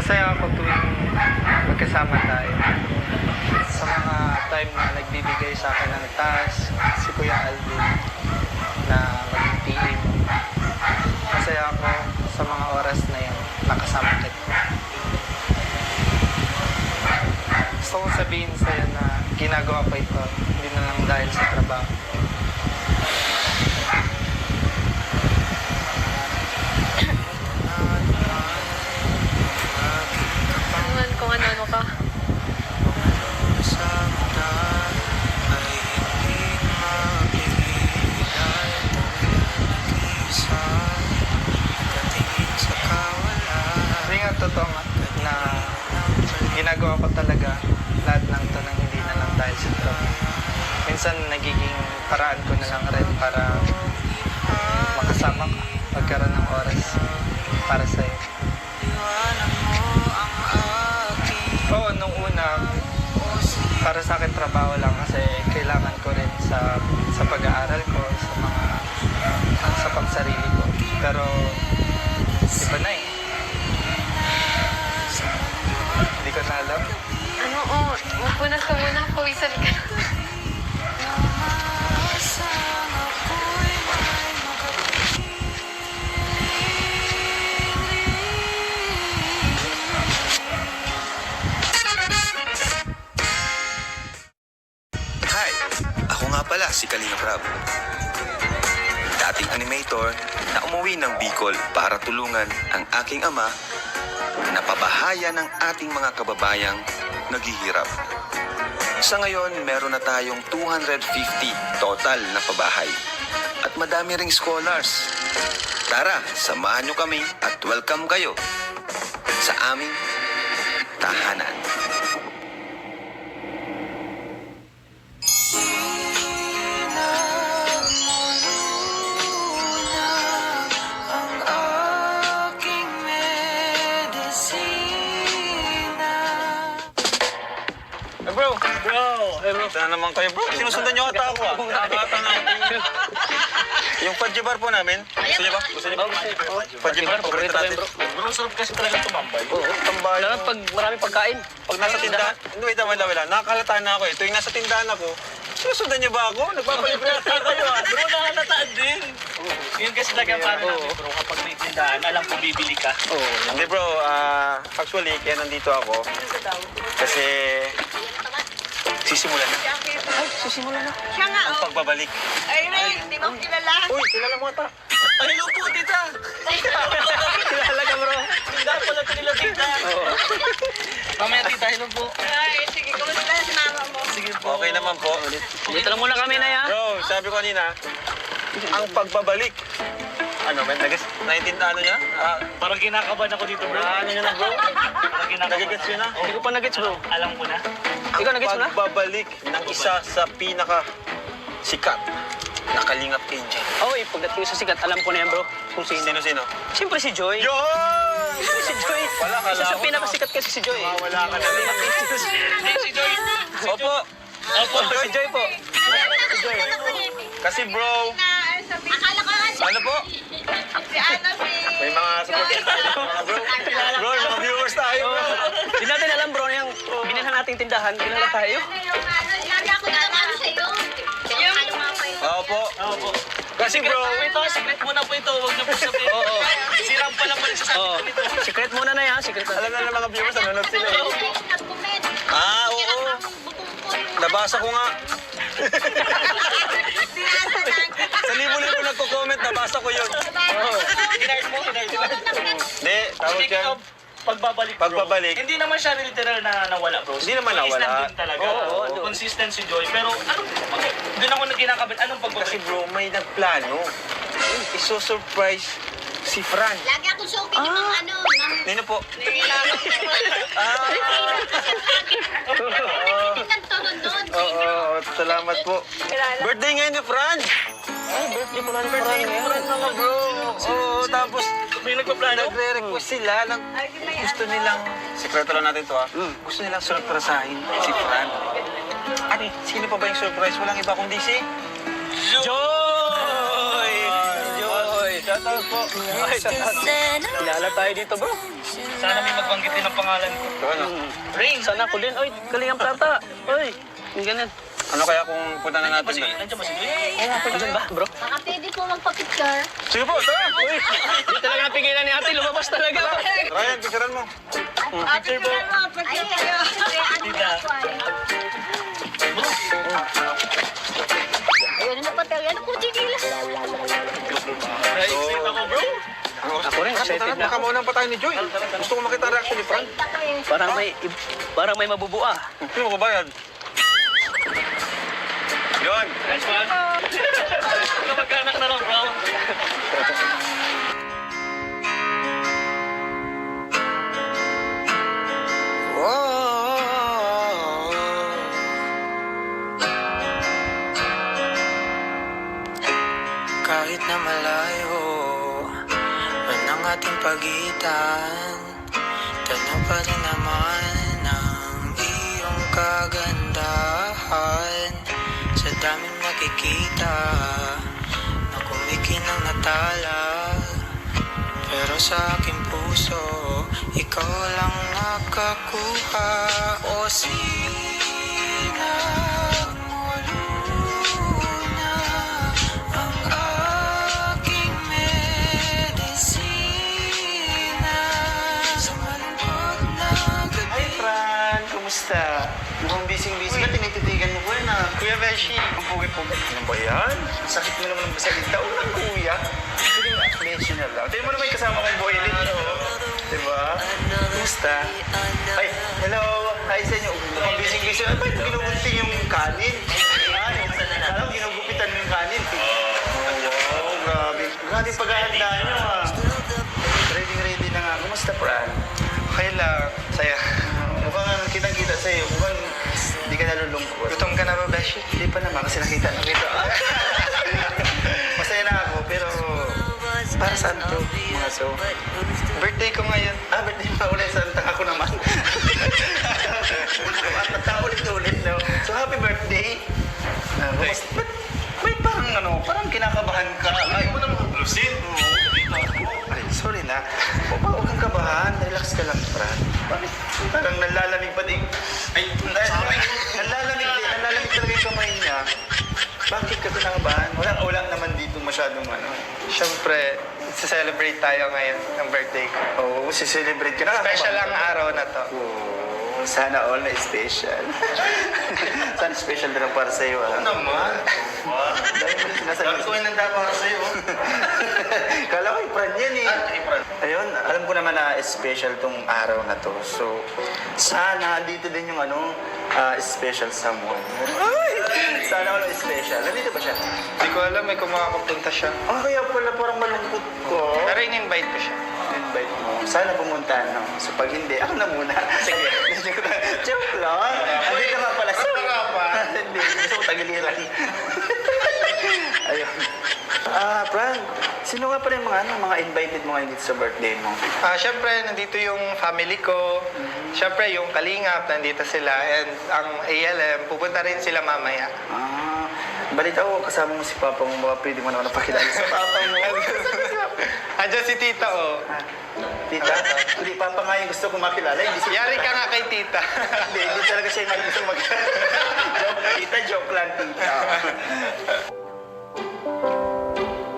Masaya ako tuwing magkasama tayo. Sa mga time na nagbibigay sa akin ng task, si Kuya Alvin, na maging team. Masaya ako sa mga oras na yun, nakasama kita. Gusto kong sabihin sa'yo na ginagawa ko ito, hindi na lang dahil sa trabaho. Tingnan kung ano ka. Hindi nga totoo nga na ginagawa ko talaga lahat ng ito nang hindi na lang dahil sa trabaho. Minsan nagiging paraan ko na lang rin para makasama ka, magkaroon ng oras para sa'yo. Oo, nung una, para sa akin trabaho lang kasi kailangan ko rin sa pag-aaral ko, sa pagsarili ko. Pero, iba na eh. Hindi ko na alam. Ano, magpunas ka muna. Pawisan ka. Hi! Ako nga pala si Kalinga Prab. Dating animator na umuwi ng Bicol para tulungan ang aking ama na pabahaya ng ating mga kababayang naghihirap. Sa ngayon, meron na tayong 250 total na pabahay at madami ring scholars. Tara, samahan nyo kami at welcome kayo sa aming tahanan. Bro! Saan naman kayo, bro? Sinusundan nyo ata ako, ah. Yung Padjibar po namin. Gusto niyo ba? Gusto niyo ba? Padjibar, paborito natin. Bro, sarap kasi talaga tumambay. Oo, tambay. Lalo pag maraming pagkain. Pag nasa tindahan, hindi, wait, nakakalata na ako eh. Tuwing nasa tindahan ako, sinusundan niyo ba ako? Nagpapalibrata kayo, ah. Bro, nakalataan din. Yun kasi talaga para namin, bro. Kapag may tindahan, alam ko bibili ka. Hindi bro, actually, kaya nandito ako. Kasi, sisimulan na. Siya nga, Ang oh. pagbabalik. Ay, Ray, hindi mo kilala. Uy, kilala mo ata. Ay, hello po, tita. Kilala ka bro. Tindahan pala ito nila, tita. Mamaya, tita, hello po. Ay, sige, kumusta na si mama mo? Sige po. Okay naman po. Dito lang muna kami na ya. Bro, sabi ko kanina, ang pagbabalik. Ano, may naiintindihan niya? Parang kinakabahan ako dito, bro. Ano niya na bro? Parang kinakabahan. Nagigets yun na? Hindi ko pa nagets, bro. Alam ko na. Ikaw Ang nagets mo na? pagbabalik ng isa sa pinaka sikat na Kalingap Angel. Oo, pagdating sa sikat, alam ko na yan, bro. Kung sino. Sino? Siyempre si Joy. Yun! Si Joy. Wala ka Isa lang. sa pinakasikat kasi si Joy. Wala ka na. Si Joy. Opo. Opo, si Joy po. Si Joy. Kasi bro, Akala ko nga ano po? si Ana, May mga supporters tayo. Bro, may mga viewers tayo bro. Hindi natin alam, bro, yung binilhan nating tindahan, binilhan tayo. Lagi ako naman sa'yo. Yung ano nga pa yun. Opo. Opo. Kasi bro, Ito, secret muna po ito. Huwag na po sabihin. Oo. Sirang pa lang pala sa Oo. sabi nito. Secret muna na yan, secret na. alam na ng mga viewers, nanonood sila. Nag-comment. Oo. Nabasa ko nga. Sa libo-libo nagko-comment, nabasa ko yun. Kinart mo, kinart mo. Hindi, tawag Speaking yan. of pagbabalik, bro. Pagbabalik. Hindi naman siya literal na nawala, bro. Hindi naman nawala. Consistent din talaga. Oo. Consistent si Joy. Pero anong, doon ako nagkinakabit. Anong Kasi pagbabalik? bro, may nagplano. Iso-surprise si Fran. Lagi ako suki ng mga ano, ng... Nino po? Nagtunod doon. Oo, salamat po. Birthday ngayon ni Fran. Ay, birthday mo lang Birthday ni Fran mga bro. Oo, tapos May nagpaplano? nagre-request sila ng gusto nilang, sikreto lang natin to ah, gusto nilang surpresahin si Fran. At sino pa ba yung surprise? Walang iba kundi si Joy! Joy! Shoutout po. Ay, shoutout. Kilala tayo dito, bro. Sana may magbanggit din ang pangalan ko. Ano? Rain, sana ako din. Oy, galingang plata. Oy, yung ganun. Ano kaya kung punta na natin doon? Nandiyan ba si Joy? Nandiyan ba, bro? Baka pwede po magpa-picture. Sige po, tara! Uy, di talaga pigilan ni ate. Lumabas talaga. Ryan, picturean mo. Picture po. Ayun, ano Tita. Ayun, ano pa tayo? Ano po, chinilas? Excited ako, bro. Ako rin, excited na Baka ako. maunan pa tayo ni Joy. Gusto ko makita ang reaction ni Frank. Ako eh. Parang may mabubuo. Sino mo bayad? Yun. Nice one. Kapag-anak na lang, bro. Kahit na malayo man ang ating pagitan, tanaw pa rin naman ang iyong kagandahan. Sa daming nakikita na kumikinang natala, pero sa aking puso ikaw lang nakakuha. O sinag mo luna ang aking medisina sa malungkot na gabi. Hi, Fran! Kumusta? Mukhang busy-busy ka, tinititigan mo ko yun ah. Kuya Beshi, Ang pugi-pugi. Ano ba yan? Ang sakit mo naman ng salita. Unang kuya. Hindi nga, mention na lang. Tingnan mo naman yung kasama kong boiling. Diba? Kumusta? Ay, hello. Hi sa inyo. Mukhang busy-busy. Ay, ba't ginugunting yung kanin? Ay, alam, ginugupitan mo yung kanin. Oh, grabe. Grabe yung paghahanda nyo ah. Ready na nga. Kumusta, Fran? okay lang. Saya. Mukhang kitang-kita sa'yo. Mukhang hindi ka nalulungkot. Gutom ka na ba, Beshi? Hindi pa naman kasi nakita na kita. Masaya na ako, pero para saan to, mga so? Birthday ko ngayon. Birthday pa ulit, santang ako naman. At ulit-ulit, no? So, happy birthday. Ba't may parang kinakabahan ka. Ay, mo naman blusin. Ay, sorry na. Huwag kang kabahan. Relax ka lang, Fran. Parang nalalamig pa din. Ay, nalalamig talaga yung kamay niya. Bakit ka kinakabahan? Walang naman dito masyadong ano. Siyempre, celebrate tayo ngayon ng birthday ko. Oo, celebrate ka na. Special ang araw na to. Oo, sana all na special. Sana special din ang para sa'yo, ah. Naman. Dahil mo rin sinasabi. Sabi ko yung nanda para sa'yo. Kala ko yung Fran yan eh. Ayun, alam ko naman na special tong araw na to. So, sana dito din yung special someone. Sana all special. Nandito ba siya? Hindi ko alam, may kumakapunta siya. Kaya pala parang malungkot ko. Pero in-invite ko siya. Invite mo. Sana pumunta, no? So pag hindi, ako na muna. Sige. Joke lang. Andito nga pala. Sorry nga pa. Hindi. Gusto ko tagiliran. Ayun. Fran, sino nga pala yung mga invited mo ngayon dito sa birthday mo? Siyempre, nandito yung family ko. Siyempre, yung Kalingap, nandito sila. And ang ALM, pupunta rin sila mamaya. Balita ko, kasama mo si Papa mo. Baka pwede mo naman napakilala sa Papa mo. Andiyan si Tita, oh. Tita? Hindi, Papa nga yung gusto kong makilala. Hindi si Yari ka nga kay Tita. Hindi talaga siya yung gusto kong makilala. Tita, joke lang, Tita.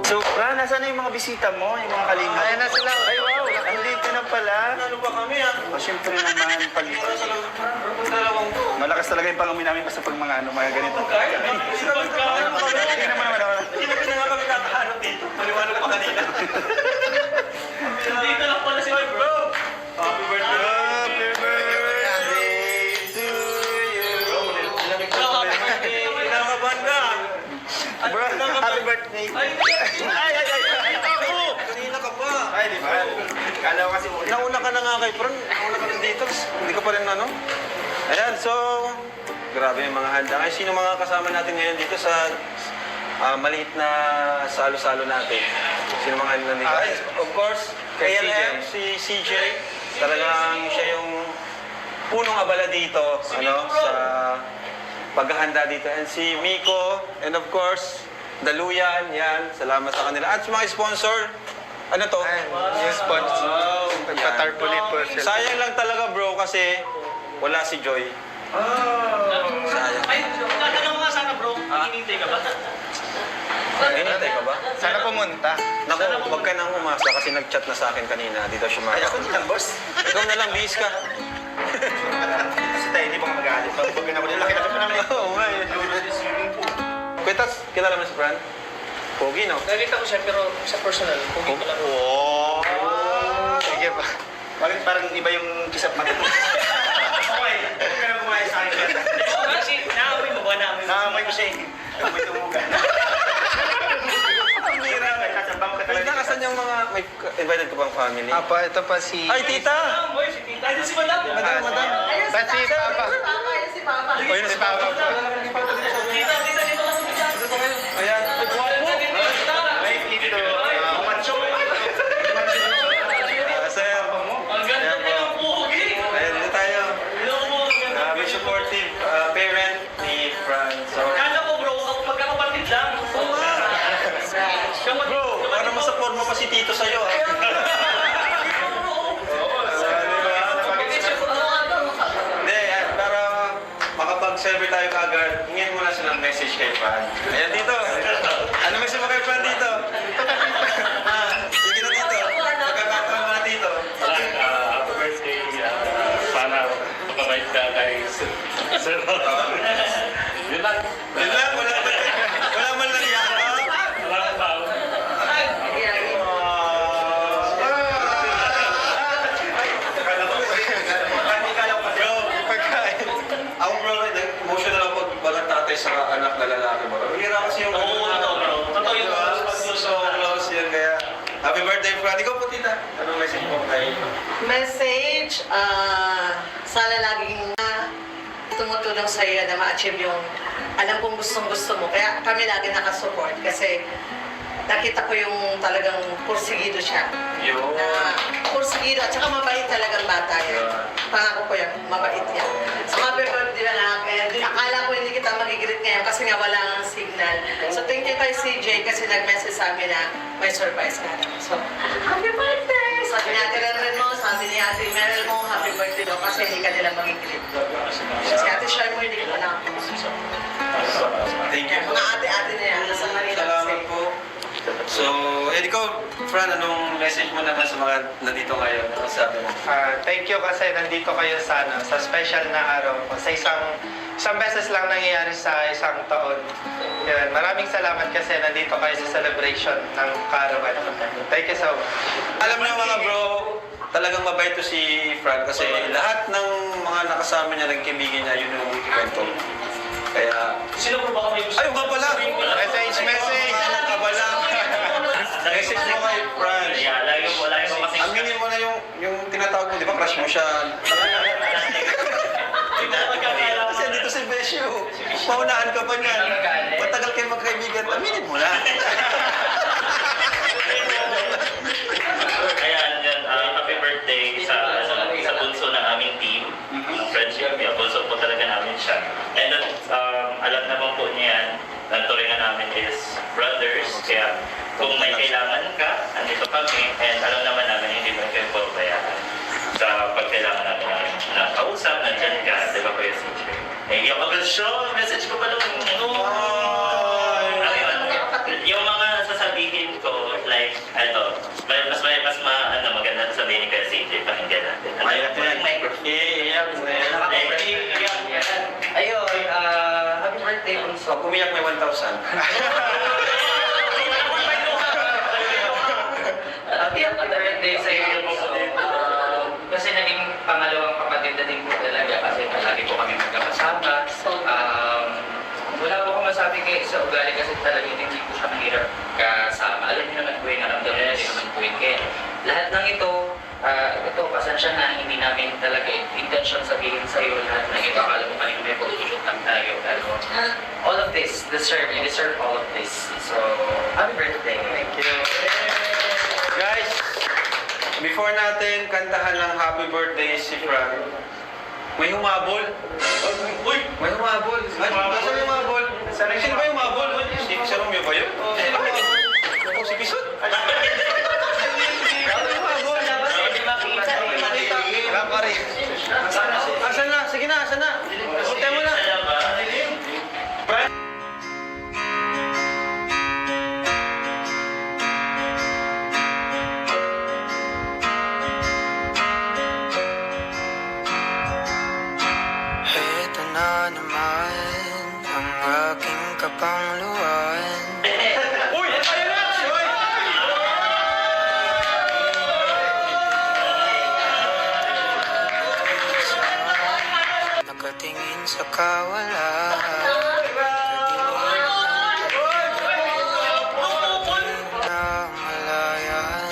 So, Fran, nasaan na yung mga bisita mo? Yung mga kalingap? Ayan na sila. Ay, wow. Andito na pala. Ano ba kami ah? Siyempre naman, pag... Malakas talaga yung pangamin namin basta pag mga mga ganito. Tingnan mo naman ako. Hindi na nga kami nakahanap dito. Maliwanag pa kanina. Nandito lang pala si my bro. Happy birthday. Happy birthday to you. Kinakabahan ka. Bro, happy birthday. Ay! Ako! Kanina ka pa. Ay, di ba? Kala ko kasi... Nauna ka na nga kay Fran. Nauna ka na dito. Hindi ka pa rin ano. Ayan, so... Grabe yung mga handa. Ngayon, sino mga kasama natin ngayon dito sa maliit na salo-salo natin? Sino mga nandito? Of course, Kay KLM, si CJ. Talagang siya yung punong abala dito sa paghahanda dito. And si Miko, and of course, Daluyan, yan. Salamat sa kanila. At sa mga sponsor, Ano to? Ayan, yung sponge. Nagpa-tarpaulin po sila. Sayang lang talaga bro kasi wala si Joy. Sayang. Ay, tatanong nga sana bro, hinihintay ka ba? Hinintay ka ba? Sana pumunta. Naku, huwag ka nang umasa kasi nag-chat na sa akin kanina. Dito siya Ay, ako din lang, boss. Ikaw na lang, bihis ka. Kasi tayo, hindi pa nga mag-aalit. Pag na ko din, laki-laki pa namin. Oo nga eh. Kwitas, kilala mo si Fran? Pogi, no? Nakita ko siya pero sa personal, kung hindi lang. Oo. Sige pa. Bakit parang iba yung kisap mata? Okay, huwag ka na kumain sa akin. Kasi naamoy mo ba? Naamoy mo? Naamoy ko siya eh. Amoy tumuga. Ang hira. Sasabang ka Wait talaga. na, kasan yung mga may invited ko pang family? Apa, ito pa si... Ay, tita! Naamoy si tita. Ay, si madam. Madam. Pa si Papa. O, yun si Papa po. Tita, tita, dito ka sa tita. Ayan. Ay, dito. Macho. Sir. Ang ganda Ayan po. niya ng pugi. Ayan, dito tayo. Hello mo, ang ganda. May supportive parent ni Fran. So, Kala ko bro, magkakapatid lang. bro, paano mo sa forma pa si Tito sa'yo, ah? Hindi, para makapag-serve tayo kagad, hingin mo na silang message kay Fran. Ayan, Tito. Ano message mo kay Fran, Tito? Sige na, Tito. Magkakataon mo na, Tito. Happy birthday. Sana mabait ka kay Sir. Yun lang. Yun lang, wala man lang yakap. Maraming tao. Bro, pagkain. Ako bro, emotional ako pag walang tatay sa anak na lalaki bro. Hira kasi yung... Oo, totoo bro. Totoo yung So close yan kaya. Happy birthday, Fran. Ikaw po, tita. Anong message mo kay... Message, sana laging tumutulong sa iyo na ma-achieve yung alam kong gustong-gusto mo. Kaya kami lagi nakasupport kasi nakita ko yung talagang pursigido siya. Yo. Na pursigido at saka mabait talagang bata yan. Pangako ko yan, mabait yan. So happy birthday na lang. Akala ko hindi kita magigreet ngayon kasi nga wala ang signal. So thank you kay CJ kasi nag-message sa amin na may surprise ka na. So, happy birthday! Sabi ni Ate Renren mo, sabi ni Ate Meryl mo, happy birthday daw kasi hindi ka nila magigreet. Si Ate Shai mo, hindi ko na ako. Thank you po. Mga ate-ate na yan, nasa Manila. Salamat po. So, ikaw, Fran, anong message mo naman sa mga nandito ngayon? Ano sabi mo? Thank you kasi nandito kayo sa, sa special na araw. Sa isang beses lang nangyayari sa isang taon. Yun, maraming salamat kasi nandito kayo sa celebration ng Caravan. Thank you so much. Alam niyo mga bro, talagang mabait to si Fran kasi lahat ng mga nakasama niya, nagkibigin niya, yun yung kwento. Kaya, Sino po ba kami gusto? ay, nga pala! Message. Abala. Message mo kay Fran. Yeah, lagi mo kasi. Aminin mo na yung tinatawag mo, di ba? Crush mo siya. Kasi dito si Besyo. Paunahan ka pa niyan. Matagal kayo magkaibigan. Aminin mo na. Ayan, yan. Happy birthday sa bunso ng aming team. Friendship. Yeah, bunso po talaga namin siya. And then, alam naman po niya yan. Naturingan namin is brothers. Kaya kung may kailangan ka, andito kami. And alam naman namin hindi mo kayo pabayaan. Sa pagkailangan namin na kausap, nandyan ka. Di ba Kuya CJ? Eh, yung agad siya. Message ko pa lang. Yung mga sasabihin ko, like, maganda sabihin ni Kuya CJ, pakinggan natin. Ayun, happy birthday, Bunso. Pag umiyak may 1,000. Happy birthday sa iyo, Bunso. Kasi naging pangalawang kapatid na din po talaga kasi lagi po kami magkakasama. Wala po akong masabi kayo sa ugali kasi talaga hindi po siya mahirap kasama. Alam niyo naman po yung naramdaman niyo naman po yung kaya. Lahat ng ito, pasensya na hindi namin talaga intention sabihin sa iyo lahat ng ito. Akala mo kanina may photoshoot lang tayo. Pero all of this, you deserve all of this. So, happy birthday. Thank you. Guys, before natin kantahan ng happy birthday si Fran, may humabol. Uy! May humabol. Ay, saan yung humabol? Sino ba yung humabol? Si Romeo ba yun? Sino ba yun? Si Pisot? pangluan. Uy! Ayun na! Joy! Nakatingin sa kawalan. Na malayan.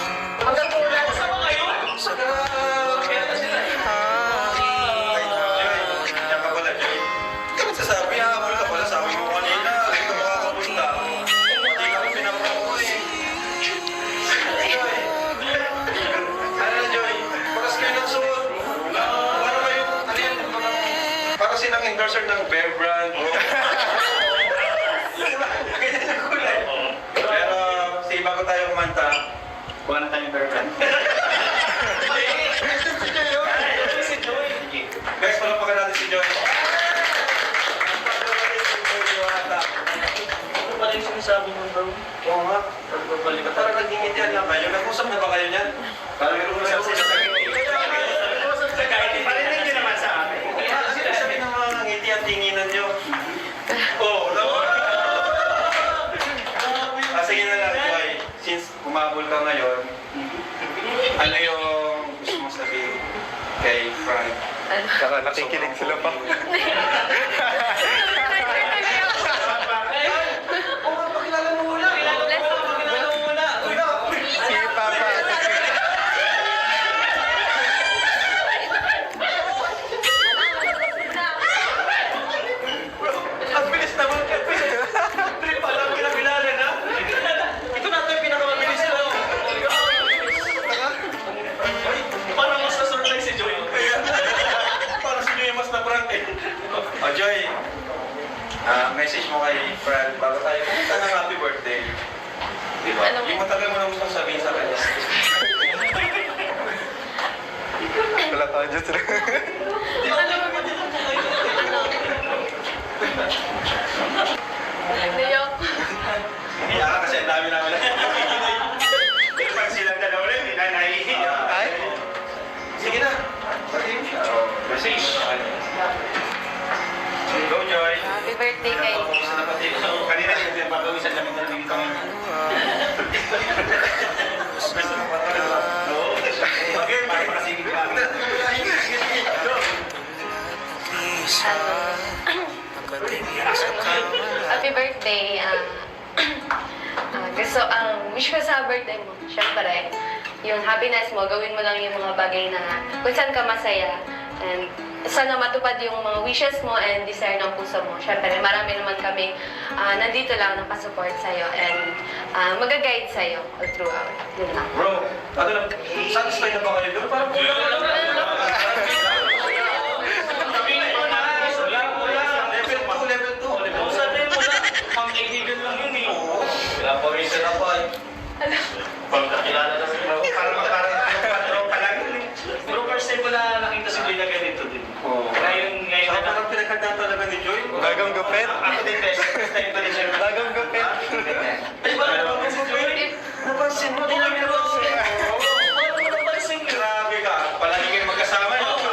Sa Yan ka pala, Joy. Hindi ka magsasabi, habol ka pala. Sabi mo kanina, hindi ka makakapunta. Hindi ka pinapromo eh. Joy. Ano na, Joy? Paras kayo ng suot. Para kayo, ano yan? Para silang endorser ng Bear Brand. Ganyan ang kulay. Pero, sige, bago tayo kumanta, Kuha na tayong Bear Brand. Si Joy. guys, palapakan natin si Joy. Ano pa rin sinasabi mo, bro? Oo nga. Pagbabalik ka Parang nagingitian lang kayo. Nag-usap na ba kayo niyan? Parang meron mo sa Parinig nyo naman sa amin. Sabi ng mga ngiti at tinginan nyo. Oo, naman. Sige na lang, Joy. Since kumabol ka ngayon, ano yung gusto mo sabihin kay Frank? Saka nakikinig sila pa. Pakilala mo muna. Pakilala mo muna. Sige, Papa. Ang bilis naman. Trip pa lang pinakilala na. Ito na ito yung pinakamabilis na. Parang mas na-surprise si Joy. Para si Joy mas na-prank eh. O Joy, message mo kay Fran bago tayo pumunta ng happy birthday. Diba? Ano? Yung matagal mo na gustong sabihin sa kanya. Wala tayo dyan sila. Niyok. Iyak ka kasi ang dami namin na. Pag silang dalawa rin, hindi na nahihiya. Ay? Sige na. Sabihin mo siya. Message. Go Joy. Happy birthday kay... Kanina hindi na pag-uwisan namin na naging kami. Okay, Para makasigig ka. Nakatingin sa kawalan. Happy birthday. Gusto, wish ko sa birthday mo, syempre, yung happiness mo, gawin mo lang yung mga bagay na kung saan ka masaya. And sana matupad yung mga wishes mo and desire ng puso mo. Syempre, marami naman kami nandito lang nakasupport sa'yo and mag-guide sa'yo all throughout. Yun lang. Bro, ano lang, satisfied na ba kayo doon? Parang kulang lang. Level 2. Sabihin mo na, ang kaibigan lang yun eh. Kailangan pa rin sila pa eh. Pagkakilala na sila. Para makaroon ng patropa lang yun eh. Bro, first time ko na nakita si Joy na ganito din. Oo. Ngayon Saka na parang pinagkandaan talaga ni Joy. Bagang gupit. ako din best. First time ko din siya. Bagang gupit. Ay, bakit naman mo Joy? Napansin mo, di lang napansin. Grabe ka. Palagi kayo magkasama. Napansin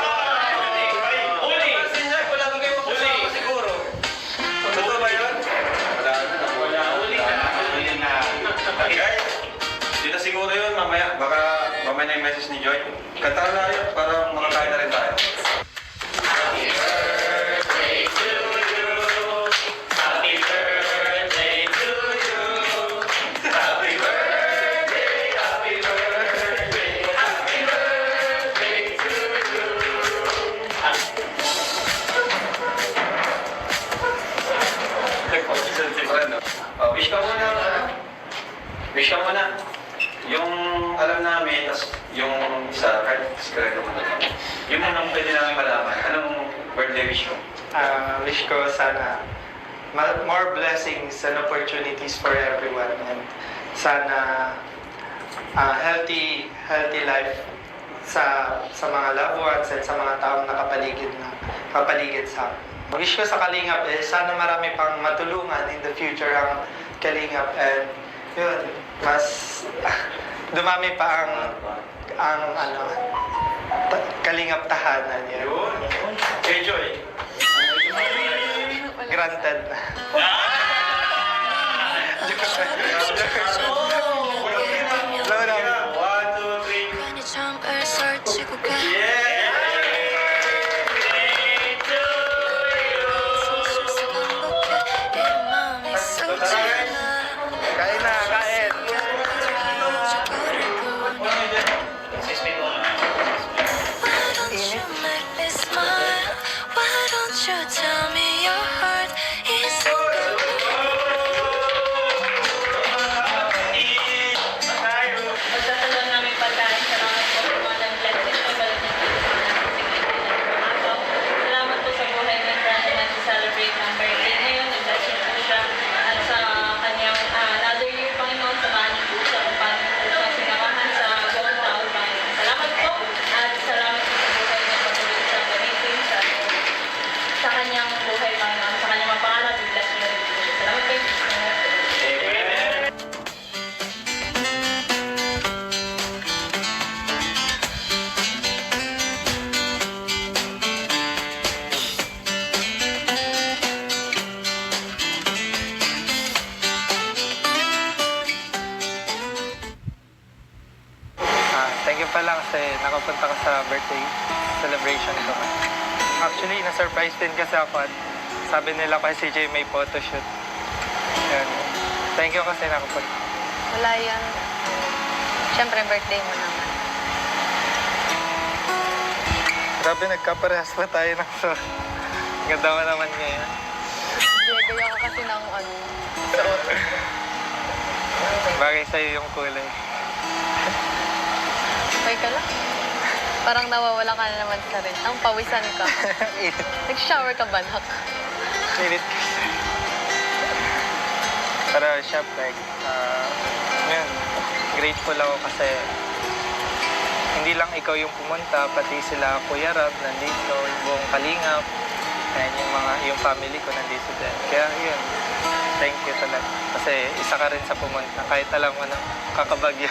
niya, palagi kayo magkasama siguro. Totoo ba yun? Wala na. Uli na. Guys, dito siguro yun. Mamaya na yung message ni Joy. Kanta na yun para makakain na rin tayo. Happy birthday to you. Happy birthday to you. Happy birthday, happy birthday, happy birthday to you. Wish ka muna. Wish ka muna. Yung alam namin, tas yung isa, kahit sikreto mo na. Yung unang pwede namin malaman, anong birthday wish ko? Wish ko sana more blessings and opportunities for everyone and sana healthy life sa mga loved ones at sa mga taong nakapaligid sa akin. Wish ko sa Kalingap sana marami pang matulungan in the future ang Kalingap and yun, mas dumami pa ang Kalingap tahanan yun. Yun. Kay Joy. Granted na. Hello na. 1, 2, 3. Kain na, kain. Magdadala namin pagkain sa mga pagkukulang blessing na balik niyo po sa mga araw. Salamat po sa buhay ng Brandon at celebrate ng birthday ngayon. Nag-blessing po siya at sa kanyang another year, Panginoon, sa niyo po siya kung paano po siya sinamahan sa buong taon, Panginoon. Salamat po at salamat po sa buhay ng patuloy sa gamitin sa kanyang buhay, Panginoon. Sa kanyang mga pangalan, bless niyo rin po siya. Salamat kayo. Thank you pala kasi nakapunta ka sa birthday celebration ko. Actually, na-surprise din kasi ako at sabi nila kay CJ may photoshoot. Yan. Thank you kasi nakapunta. Wala yan. Siyempre, birthday mo naman. Grabe, nagkaparehas pa tayo ng so. Ganda mo naman ngayon. Bigay ako kasi ng suot. Bagay sa'yo yung kulay. Okay ka lang. Parang nawawala ka na naman sa rin. Ang pawisan ka. Init. Nag-shower ka ba, Nak? Init. Pero syempre, yun, grateful ako kasi hindi lang ikaw yung pumunta, pati sila Kuya Rab nandito, yung buong Kalingap, and yung family ko nandito din. Kaya yun, thank you talaga. Kasi isa ka rin sa pumunta, kahit alam mo na kakabagyo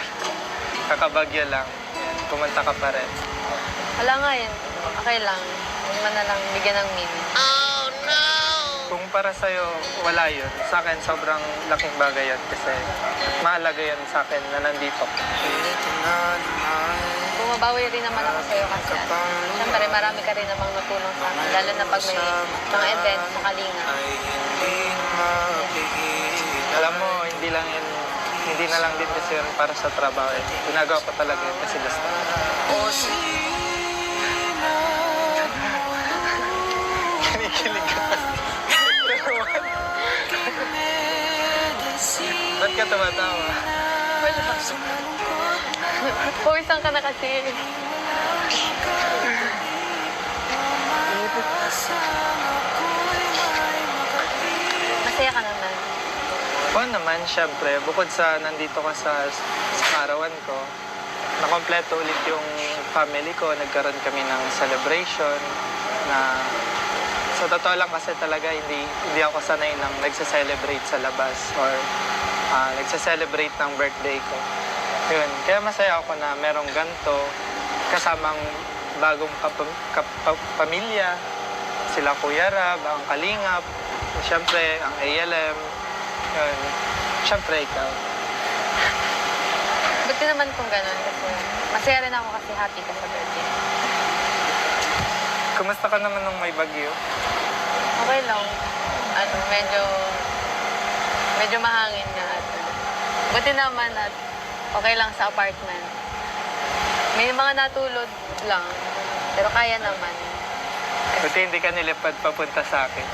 lang, yan, pumunta ka pa rin. Wala nga yun. Okay lang. Huwag man na lang bigyan ng meaning. Kung para sa'yo, wala yun. Sa akin, sobrang laking bagay yun kasi mahalaga yun sa akin na nandito. Bumabawi rin naman ako sa'yo kasi siyempre marami ka rin namang natulong sa akin. Lalo na pag may mga events sa Kalinga. Alam mo, hindi na lang din kasi yun para sa trabaho. Ginagawa ko talaga yun kasi gusto. Kinikilig ka. Ba't ka tumatawa? Wala. Pawisan ka na kasi. Masaya ka naman. Oo naman, syempre. Bukod sa nandito ka sa arawan ko, nakompleto ulit yung family ko. Nagkaroon kami ng celebration na sa totoo lang kasi talaga hindi ako sanay nang nagsa-celebrate sa labas or nagsa-celebrate ng birthday ko. Yun. Kaya masaya ako na merong ganito kasamang bagong pamilya. Sila Kuya Rab, ang Kalingap, syempre ang ALM. Yun. Syempre ikaw. Buti naman kung gano'n kasi masaya rin ako kasi happy ka sa birthday. Kumusta ka naman nung may bagyo? Okay lang. Medyo mahangin nga. Buti naman at okay lang sa apartment. May mga natulog lang. Pero kaya naman. Buti hindi ka nilipad papunta sa akin.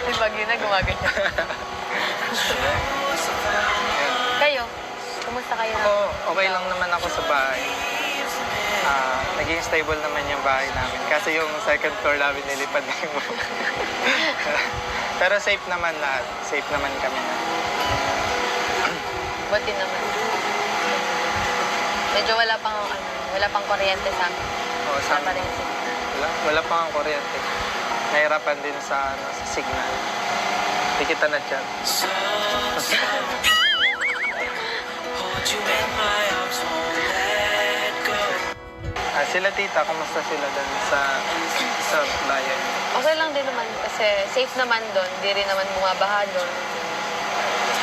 Yung bagyo na gumaganyan. Kayo? Kumusta kayo na? Ako, okay lang naman ako sa bahay. Naging stable naman yung bahay namin. Kasi yung second floor namin nilipad na yung Pero safe naman lahat. Safe naman kami na. Buti naman. Medyo wala pang kuryente sa amin. Oo, sa Wala pa rin signal. wala pa ang kuryente. Nahirapan din sa signal. Hindi kita na dyan. Sila tita, kumusta sila doon sa bayan? Okay lang din naman kasi safe naman doon. Hindi rin naman bumabaha doon.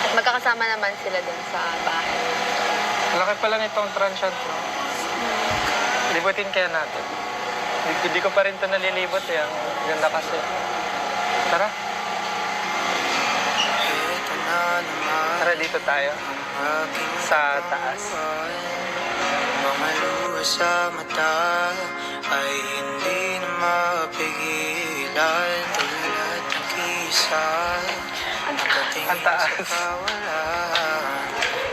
At magkakasama naman sila doon sa bahay. Laki pala nitong transient, no? Libutin kaya natin. Hindi ko pa rin ito nalilibot eh. Ang ganda kasi. Tara. Tara, dito tayo. Sa taas. Mga luha sa mata ay hindi na mapigilan. Tulad ng kisay, nakatingin Ang taas. sa kawalan.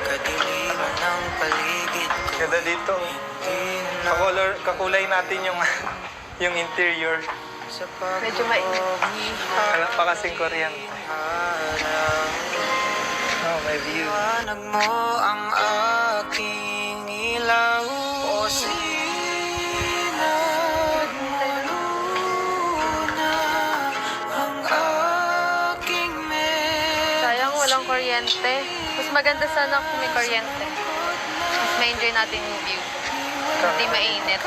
Kadiliman ng paligid ko, Ganda dito. hindi na Kakulay natin yung yung interior. sa Medyo mainit. Wala pa kasing kuryente. pagharap. Oh, may view. Liwanag mo ang aking ilaw, o sinag mo luna ang aking Sayang walang kuryente. Mas maganda sana kung may kuryente. Mas ma-enjoy natin yung view. Hindi mainit.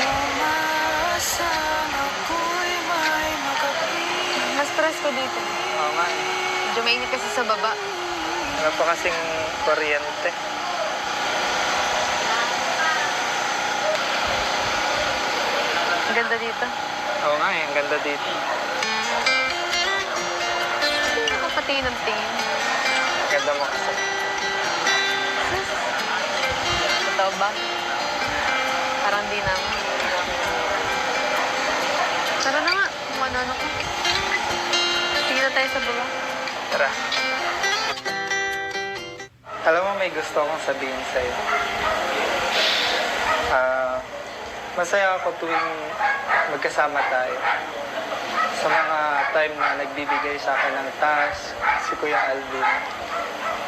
umaasang ako'y may makapiling. Mas presko dito. Oo nga eh. Medyo mainit kasi sa baba. Wala pa kasing kuryente. Ang ganda dito. Oo nga eh, ang ganda dito. Hindi nakapatingin ng tingin. Ganda mo kasi. Totoo ba? Parang di naman. Tara na nga. Kung ano ko. Tingin na tayo sa baba. Tara. Alam mo, may gusto akong sabihin sa'yo. Masaya ako tuwing magkasama tayo. Sa mga time na nagbibigay sa akin ng task, si Kuya Alvin,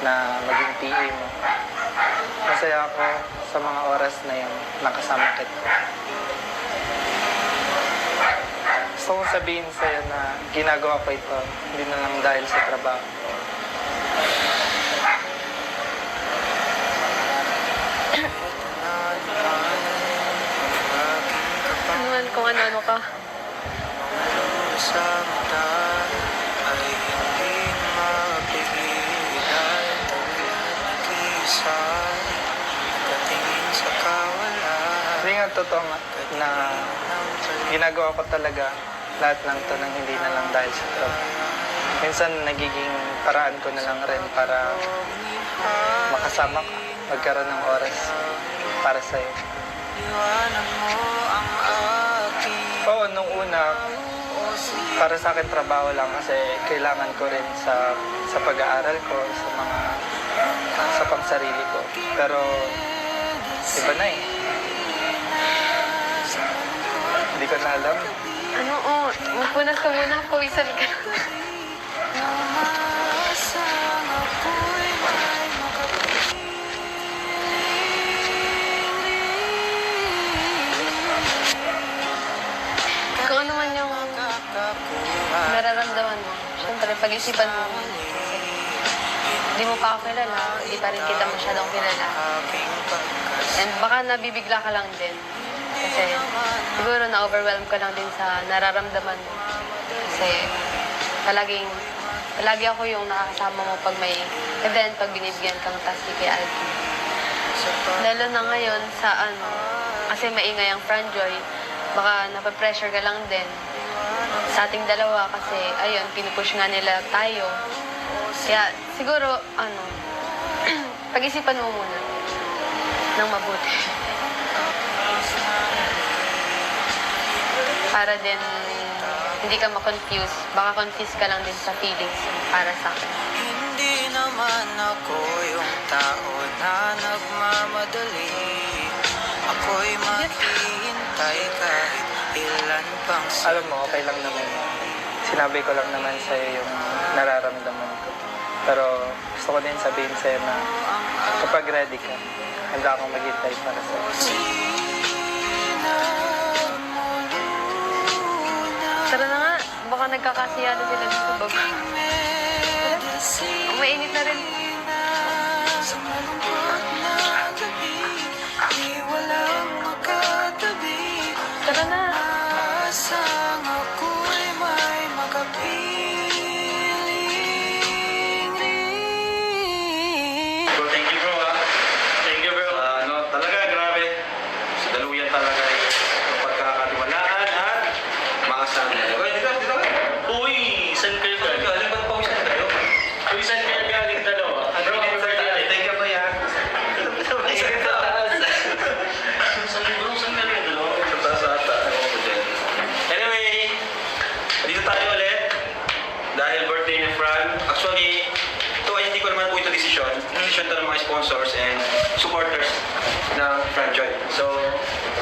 na maging PA mo. Masaya ako sa mga oras na yun, nakasama kita. Gusto kong sabihin sa'yo na ginagawa ko ito, hindi na lang dahil sa trabaho. Ano man kung ano ka. Sa mata ay hindi na mapigilan. Tulad ng kisay, nakatingin sa kawalan. Hindi nga totoo nga na ginagawa ko talaga lahat ng to nang hindi na lang dahil sa trabaho. Minsan nagiging paraan ko na lang rin para makasama ka, magkaroon ng oras para sa'yo. Liwanag mo ang aking Oo, nung una, para sa akin trabaho lang kasi kailangan ko rin sa pag-aaral ko, sa pangsarili ko. Pero iba na eh. Hindi ko na alam. Ano, magpunas ka muna. Pawisan ka. umaasang ako'y may Kung ano man yung nararamdaman mo, syempre, pag-isipan mo. Kasi hindi mo pa ako kilala, hindi pa rin kita masyadong kilala. And baka nabibigla ka lang din. Kasi siguro na-overwhelm ka lang din sa nararamdaman mo. Kasi palagi ako yung nakakasama mo pag may event, pag binibigyan kang task ni Kuya Alvin. Lalo na ngayon sa kasi maingay ang Franjoy, baka napapressure ka lang din sa ating dalawa kasi ayun, pinupush nga nila tayo. Kaya siguro, pag-isipan mo muna ng mabuti. Para din hindi ka ma-confuse. Baka confuse ka lang din sa feelings para sa akin. Hindi naman ako yung tao na nagmamadali. Ako'y maghihintay kahit ilan pang Alam mo, okay lang naman. Sinabi ko lang naman sa'yo yung nararamdaman ko. Pero gusto ko din sabihin sa'yo na kapag ready ka, handa akong maghintay para sa'yo. Tara na nga. Baka nagkakasiyado sila dito sa baba. Mainit na rin. Sa malungkot na gabi, di walang makatabi. Tara na. Asang sponsors and supporters ng Franjoy. So,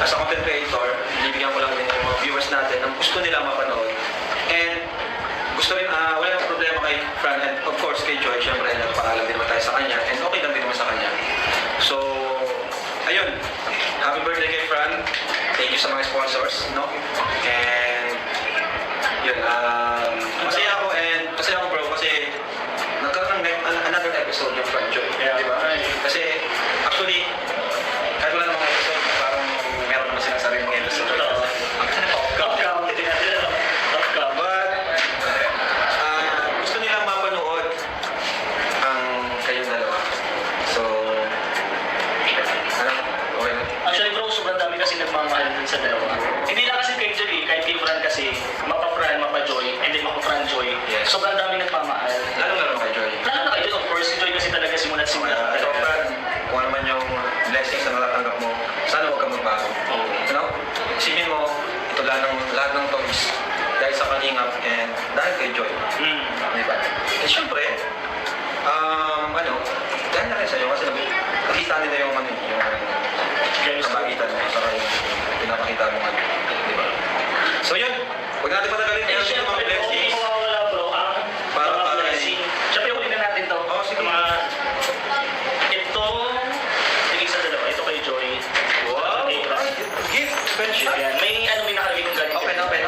as a content creator, bibigyan ko lang din yung mga viewers natin ang gusto nila mapanood. And gusto rin, wala nang problema kay Fran and of course kay Joy, syempre nagpaalam din naman tayo sa kanya and okay lang din naman sa kanya. So, ayun, happy birthday kay Fran. Thank you sa mga sponsors, no? And, yun, masaya ako bro kasi nagkaroon ng another episode yung Fran Joy, di ba? Kasi, actually, kahit wala namang episode, parang meron naman silang sariling episode. Gusto nilang mapanood ang kayong dalawa. So, ano? Okay na? Actually bro, sobrang dami kasi nagmamahal din sa dalawa. Hindi lang kasi kay Joy, kahit kay Fran kasi, mapa-Fran, mapa-Joy, and then mapa-Fran Joy. Yes. Sobrang dami nagmamahal. Lalo kay Joy. Lalo na kay Joy, of course, si Joy kasi talaga simula't So, talaga. Fran, kung ano man yung blessings na natatanggap mo, sana huwag ka magbago. Oo. Ano? Isipin mo, ito lahat ng toys dahil sa kalingap and dahil kay Joy. Di ba? Eh, syempre, dahil na rin sa'yo kasi nakita nila yung kabagitan mo sa yung pinapakita mo di ba? So yun, huwag natin patagalin. Eh, Meron yung mga syempre, blessings. hindi mawawala bro, ang Para- mga blessing. Syempre, huli na natin to. Oo, sige. Ito, bigay sa dalawa. Ito kay Joy. Wow! Kay Fran. Gift! Friendship! Ayan, may nakalagay kong ganito. Open.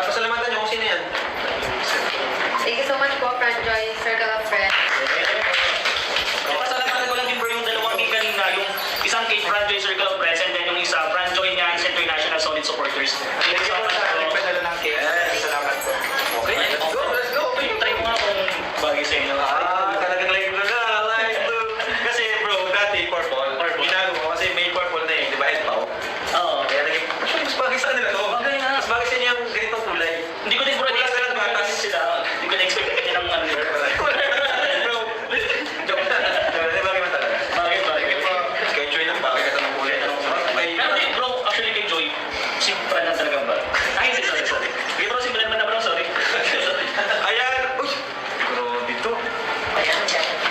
Pasalamatan niyo kung sino yan. Thank you so much po, Franjoy, Circle of Friends. Pasalamatan ko lang din bro yung dalawang kay kanina, yung isang kay Franjoy Circle of Friends and then yung isa, Franjoy Nyan's International Solid Supporters. Thank you so much bro. Salamat po. Okay, let's go! Try mo nga kung bagay sa inyo. Talagang like blue na, like blue. Kasi bro, dati purple. Ginago mo kasi may purple na di ba? And pau. Oo. Kaya naging, actually, mas bagay sa kanila to. Bagay na. Mas bagay sa inyo yung ganitong kulay. Hindi ko din bro Wala silang na-expect batas. sila. Hindi ko na-expect na ganyan ang ano. Bro, joke na. Bagay man talaga. Bagay. Kay Joy lang, bagay ka sa ng kulay. Pero di, bro, actually kay Joy, si Fran lang talagang ba? Ay, hindi, sorry. Sige bro, simulan mo na bro, sorry. Ayan! Uy! Grabe to.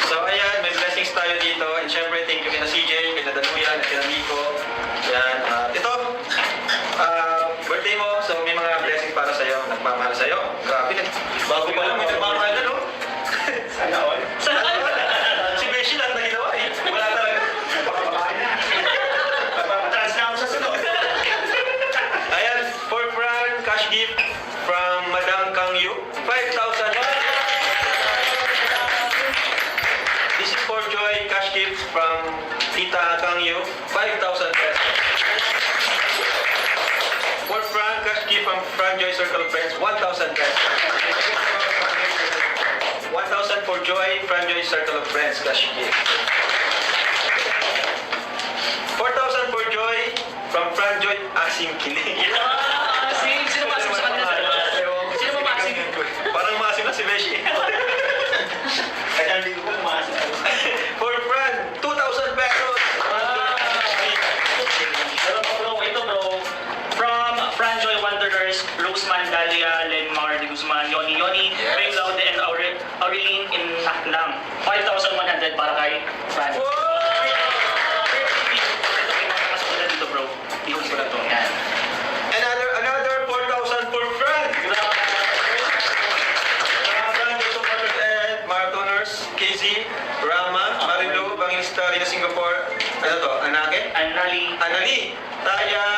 So ayan, may blessings tayo dito. And syempre, thank you kina CJ, kina Danuyan, at kina Nico. Ayan. Ito, birthday mo. So may mga blessings para sa'yo. Nagmamahal sa'yo. Grabe. Bago pa lang, may nagmamahal na, no? Sana all. Si Beshi lang na ginawa eh. Wala talaga. Trans na ako sa sunod. Ayan, for Fran, cash gift from Madam Kang Yu. 5,000. This is for Joy, cash gift from Tita Kang Yu. 5,000 pesos. For Fran, cash gift from Fran Joy Circle of Friends. 1,000 pesos. 1,000 for Joy, Fran Joy Circle of Friends, cash gift. 4,000 for Joy from Fran Joy Asim Kiling. Sino masim sa kanila? Sino ba masim? Parang masim na si Beshi. Kaya hindi ko masim. For Fran, 2,000 pesos. Ito bro, from Franjoy Wanderers, Roseman, Dalia, Lenmar, De Guzman, Yoni, Yes. Ray Laude, and Aurelene in Naklam. 5,100 para kay Fran. Wow! Ito kay mga kasulat dito bro. Ihon ko na to. Yan. Another 4,000 for Fran. Fran, the supporters and marathoners, KZ, Rama, Marilu, Bangilista, Rina Singapore. Ano to? Anake? Anali, Taya,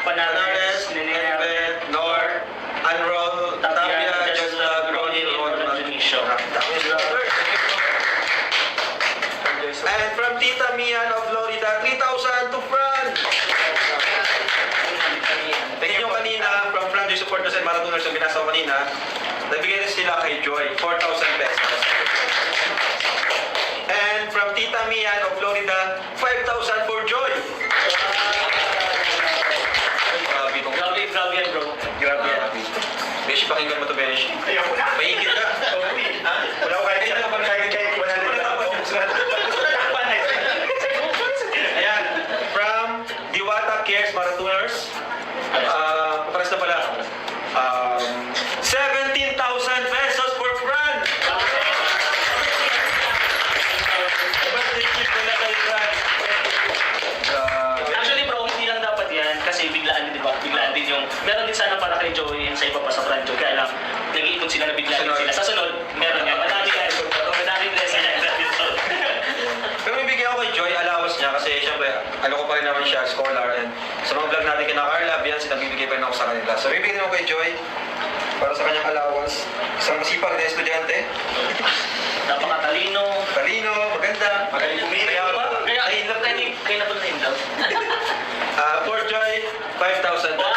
Panares, Nenebet, Nor, Anrol, Tapia, Jasla, Ronnie, Janisha. And from Tita Mian of Florida, 3,000 to Fran. Tingin nyo kanina, from Fran, yung supporters and marathoners yung binasa ko kanina, nabigyan din sila kay Joy, 4,000 pesos. And from Tita Mian of Florida, 5,000 for Joy. Ay, grabe itong... Grabe yan bro. Grabe yan. Beshi, pakinggan mo to, Beshi. Ayoko na. Mahigit ka. Ha? Wala ko kahit isa. Kahit 100 lang ako. Ayan, from Diwata Cares Marathoners, paparas na pala, 17,000 pesos for Fran! Birthday gift na kay Sa mga vlog natin kina Carla, Bianci, nabibigay pa rin ako sa kanila. So, bibigyan ako kay Joy para sa kanyang allowance. Isang masipag na estudyante. Napakatalino. Talino, maganda. Magaling umiri. Kaya in love tayo na po na in love. For Joy, 5,000.